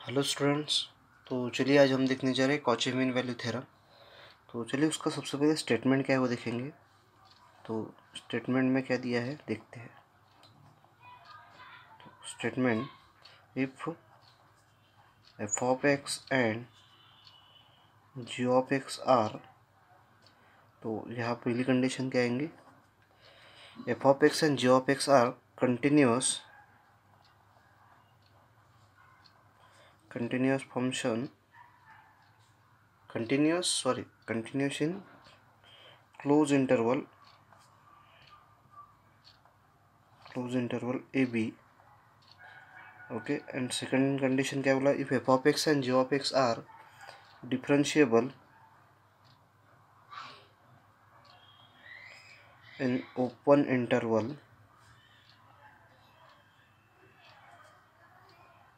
Hello students. तो चलिए आज हम देखने जा रहे हैं कॉची मीन वैल्यू थ्योरम। तो चलिए उसका सबसे पहले स्टेटमेंट क्या है वो देखेंगे। तो स्टेटमेंट में क्या दिया है देखते हैं। तो statement if F of X and G of X are, तो यहाँ पहली कंडीशन क्या आएंगी, F of X and G of X are continuous function continuous in close interval AB. Okay, and second condition क्या बोला, if F of X and G of X are differentiable in open interval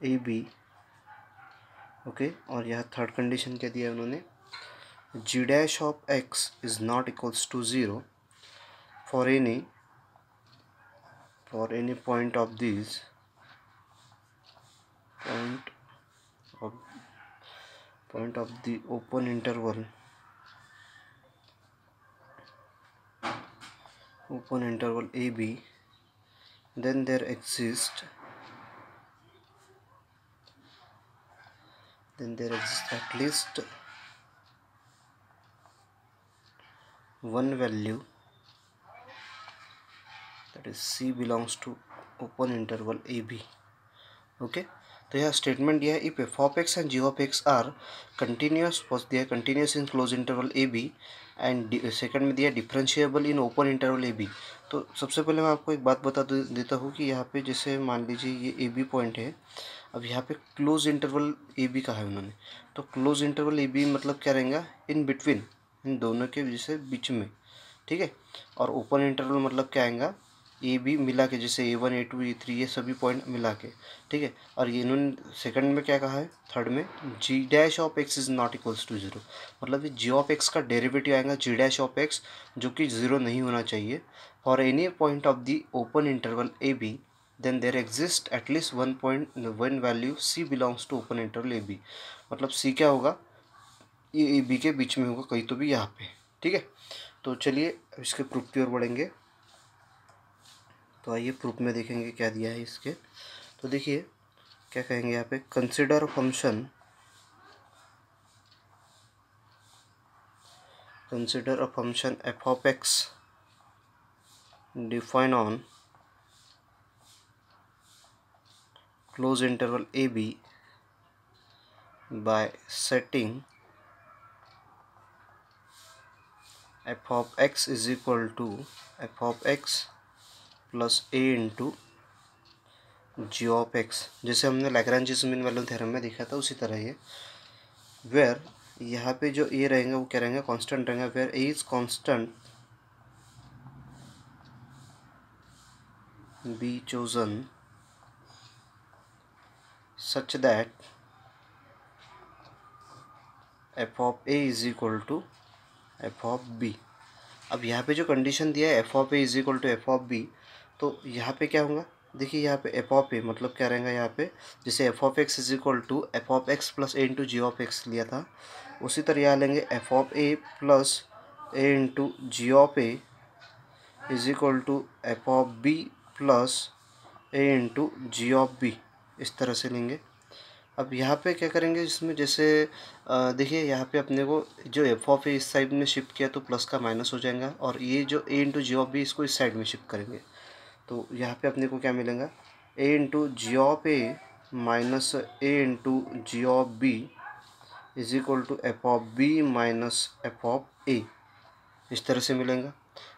A B. Okay, और यहाँ third condition क्या दिया है उन्होंने, G dash of X is not equals to zero for any point of this point of the open interval AB, then there exists at least one value, that is C belongs to open interval AB. Okay, तो यह statement दिया है, if F of X and G of X are continuous, first दिया continuous in close interval A B, and second में दिया differentiable in open interval A B. तो सबसे पहले मैं आपको एक बात बता देता हूँ कि यहाँ पे जैसे मान लीजिए ये ए बी पॉइंट है, अब यहाँ पे क्लोज इंटरवल ए बी कहा है उन्होंने, तो क्लोज इंटरवल ए बी मतलब क्या रहेगा, इन बिटवीन, इन दोनों के जैसे बीच में, ठीक है। और ओपन इंटरवल मतलब क्या आएगा, ए बी मिला के, जैसे A1 A2 A3 ये सभी पॉइंट मिला के, ठीक है। और ये इन्होंने सेकंड में क्या कहा है, थर्ड में, G dash of X is not equals to zero, मतलब ये जी ऑफ एक्स का डेरिवेटिव आएगा जी डैश ऑफ एक्स, जो कि ज़ीरो नहीं होना चाहिए, for any point of the open interval A B, then there exist at least one value C belongs to open interval A B. मतलब C क्या होगा, ये ए बी के बीच में होगा कहीं तो भी यहाँ पे, ठीक है। तो चलिए इसके प्रूफ की ओर बढ़ेंगे। तो आइए प्रूफ में देखेंगे क्या दिया है इसके। तो देखिए क्या कहेंगे यहाँ पे, consider a function F of X define on close interval A B by setting F of X is equal to F of X plus A into G of X, जैसे हमने लैग्रेंज मीन वैल्यू थ्योरम में देखा था उसी तरह ये, where यहाँ पे जो ए रहेंगे वो क्या रहेंगे, कांस्टेंट रहेंगे, where A is constant B chosen such that F of A is equal to F of B. अब यहाँ पे जो कंडीशन दिया है F of A is equal to F of B, तो यहाँ पे क्या होगा, देखिए यहाँ पे एफ ऑफ ए मतलब क्या रहेगा, यहाँ पे जैसे F of X is equal to F of X plus A into G of X लिया था, उसी तरह यहाँ लेंगे F of A plus A into G of A is equal to F of B plus A into G of B, इस तरह से लेंगे। अब यहाँ पे क्या करेंगे, इसमें जैसे देखिए यहाँ पे अपने को जो एफ ऑफ ए इस साइड में शिफ्ट किया तो प्लस का माइनस हो जाएगा, और ये जो ए इंटू जी ऑफ बी इसको इस साइड में शिफ्ट करेंगे, तो यहाँ पे अपने को क्या मिलेगा, A into G of A minus A into G of B is equal to F of B minus F of A, इस तरह से मिलेगा।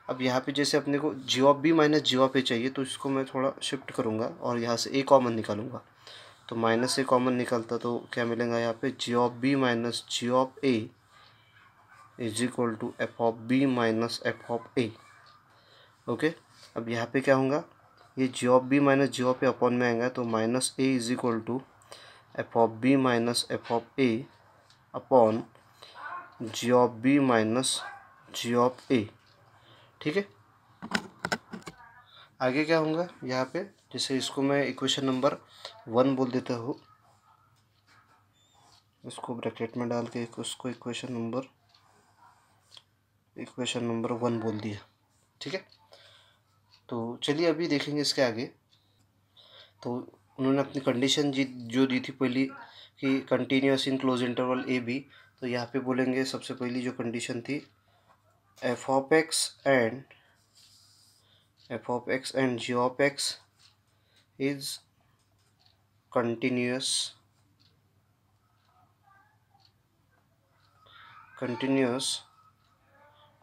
अब यहाँ पे जैसे अपने को G of B minus G of A चाहिए, तो इसको मैं थोड़ा शिफ्ट करूँगा और यहाँ से ए कॉमन निकालूंगा, तो माइनस ए कॉमन निकलता तो क्या मिलेगा यहाँ पे, G of B minus G of A is equal to F of B minus F of A. Okay, अब यहाँ पे क्या होगा, ये G of B minus G of A upon में आएगा, तो minus A is equal to F of B minus F of A upon G of B minus G of A, ठीक है। आगे क्या होगा यहाँ पे, जैसे इसको मैं इक्वेशन नंबर 1 बोल देता हूँ, इसको ब्रैकेट में डाल के उसको इक्वेशन नंबर 1 बोल दिया। ठीक है, तो चलिए अभी देखेंगे इसके आगे। तो उन्होंने अपनी कंडीशन जो दी थी पहली कि continuous in close interval A B, तो यहाँ पे बोलेंगे सबसे पहली जो कंडीशन थी F of X and G of X is continuous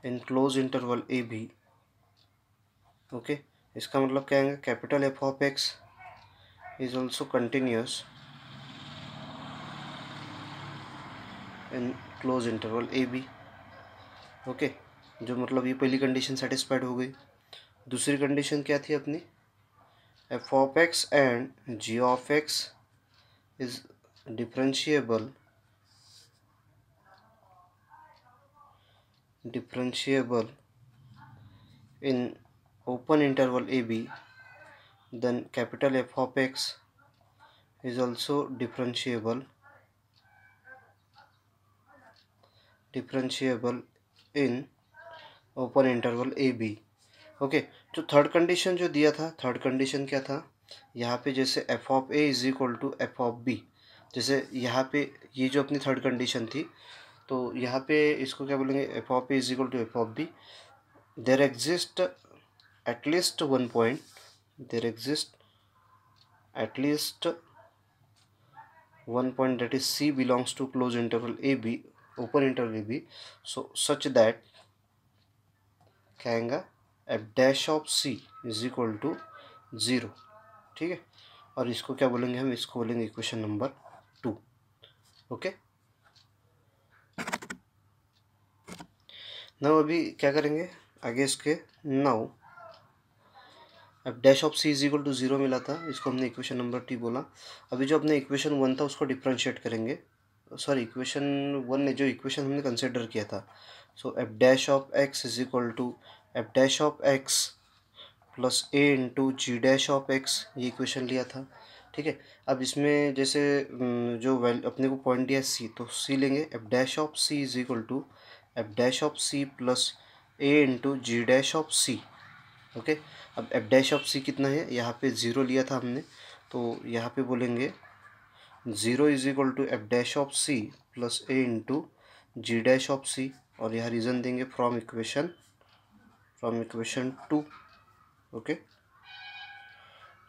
in close interval A B. Okay, इसका मतलब क्या आएगा, capital F of X is also continuous in close interval A B. Okay, जो मतलब ये पहली कंडीशन सेटिस्फाइड हो गई। दूसरी कंडीशन क्या थी अपनी, F of X and G of X is differentiable in open interval AB, then capital F of X is also differentiable in open interval AB। Okay, जो थर्ड कंडीशन जो दिया था, थर्ड कंडीशन क्या था, यहाँ पे जैसे F of A is equal to F of B, जैसे यहाँ पे ये जो अपनी थर्ड कंडीशन थी, तो यहाँ पे इसको क्या बोलेंगे, F of A is equal to F of B, there exist at least one point that is C belongs to close interval AB, open interval AB, so such that क्या आएगा, F dash of C is equal to 0। ठीक है, और इसको क्या बोलेंगे हम, इसको बोलेंगे इक्वेशन नंबर 2। ओके, नाउ अभी क्या करेंगे आगे इसके, now F dash of C is equal to 0 मिला था, इसको हमने इक्वेशन नंबर 2 बोला। अभी जो अपने इक्वेशन 1 था उसको डिफ्रेंशिएट करेंगे, सॉरी इक्वेशन 1 ने जो इक्वेशन हमने कंसिडर किया था, so F dash of X is equal to F dash of X plus A into G dash of X, ये इक्वेशन लिया था। ठीक है, अब इसमें जैसे जो वैल्यू अपने को पॉइंट दिया सी, तो सी लेंगे, F dash of C is equal to F dash of C plus A into G dash of C. Okay, अब एफ डैश ऑफ सी कितना है, यहाँ पे 0 लिया था हमने, तो यहाँ पे बोलेंगे 0 is equal to F dash of C plus A into G dash of C, और यहाँ रीज़न देंगे फ्रॉम इक्वेशन 2। ओके,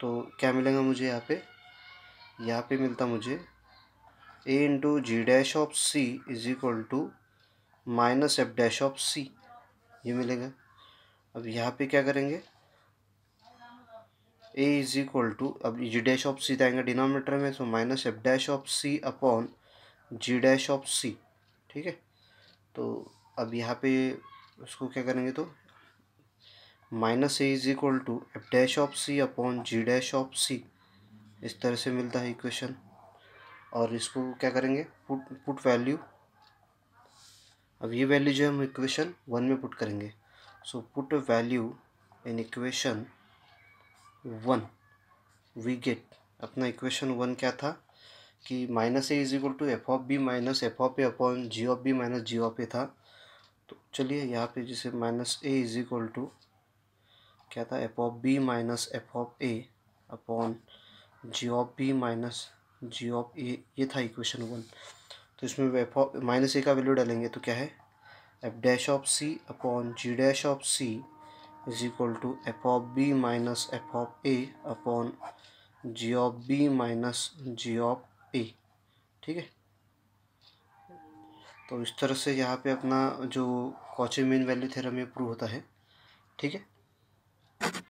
तो क्या मिलेगा मुझे यहाँ पे मिलता मुझे A into G dash of C is equal to minus F dash of C, ये मिलेगा। अब यहाँ पे क्या करेंगे, ए इज इक्वल टू, अब जी डैश ऑफ सी आएगा डिनोमिनेटर में, so minus F dash of C upon G dash of C. ठीक है, तो अब यहाँ पे उसको क्या करेंगे, तो minus A is equal to F dash of C upon G dash of C, इस तरह से मिलता है इक्वेशन। और इसको क्या करेंगे, पुट वैल्यू, अब ये वैल्यू जो हम इक्वेशन 1 में पुट करेंगे, so put value in equation 1, we get, अपना इक्वेशन 1 क्या था कि minus A is equal to F of B minus F of A upon G of B minus G of A था। तो चलिए यहाँ पे जैसे minus A is equal to क्या था, F of B minus F of A upon G of B minus G of A, ये था इक्वेशन 1। तो इसमें एफ ऑफ माइनस ए का वैल्यू डालेंगे तो क्या है, F dash of C upon G dash of C is equal to F of B minus F of A upon G of B minus G of A. ठीक है, तो इस तरह से यहाँ पे अपना जो कॉची मीन वैल्यू थ्योरम ये प्रूव होता है। ठीक है।